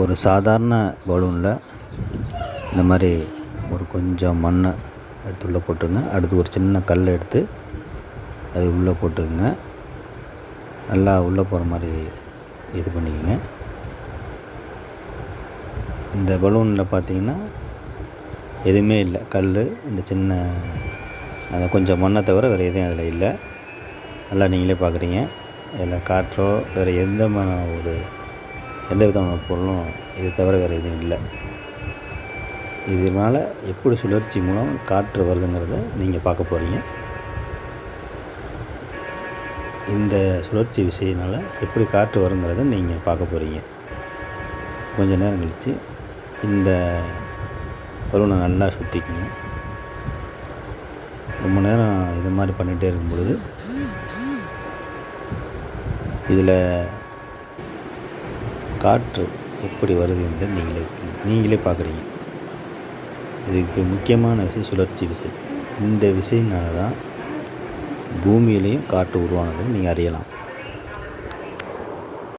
ஒரு சாதாரண பலூனில் இந்த மாதிரி ஒரு கொஞ்சம் மண்ணை எடுத்து உள்ளே போட்டுங்க. அடுத்து ஒரு சின்ன கல் எடுத்து அது உள்ளே போட்டுக்குங்க. நல்லா உள்ளே போகிற மாதிரி இது பண்ணிக்கோங்க. இந்த பலூனில் பார்த்தீங்கன்னா எதுவுமே இல்லை, கல், இந்த சின்ன அந்த கொஞ்சம் மண்ணை தவிர வேறு எதுவும் அதில் இல்லை. நல்லா நீங்களே பார்க்குறீங்க. இதில் காற்றோ வேறு எந்த விதமான பொருளும் இது தவிர வேறு எதுவும் இல்லை. இதனால் எப்படி சுழற்சி மூலம் காற்று வருதுங்கிறத நீங்கள் பார்க்க போகிறீங்க. இந்த சுழற்சி விசையினால் எப்படி காற்று வருங்கிறத நீங்கள் பார்க்க போகிறீங்க. கொஞ்சம் நேரம் கழித்து இந்த பலூனை நல்லா சுற்றிக்குங்க. ரொம்ப நேரம் இது மாதிரி பண்ணிகிட்டே இருக்கும் பொழுது இதில் காற்று எப்படி வருது என்று நீங்களே பார்க்குறீங்க. இதுக்கு முக்கியமான விசை சுழற்சி விசை. இந்த விசையினால தான் பூமியிலையும் காற்று உருவானதுன்னு நீங்கள் அறியலாம்.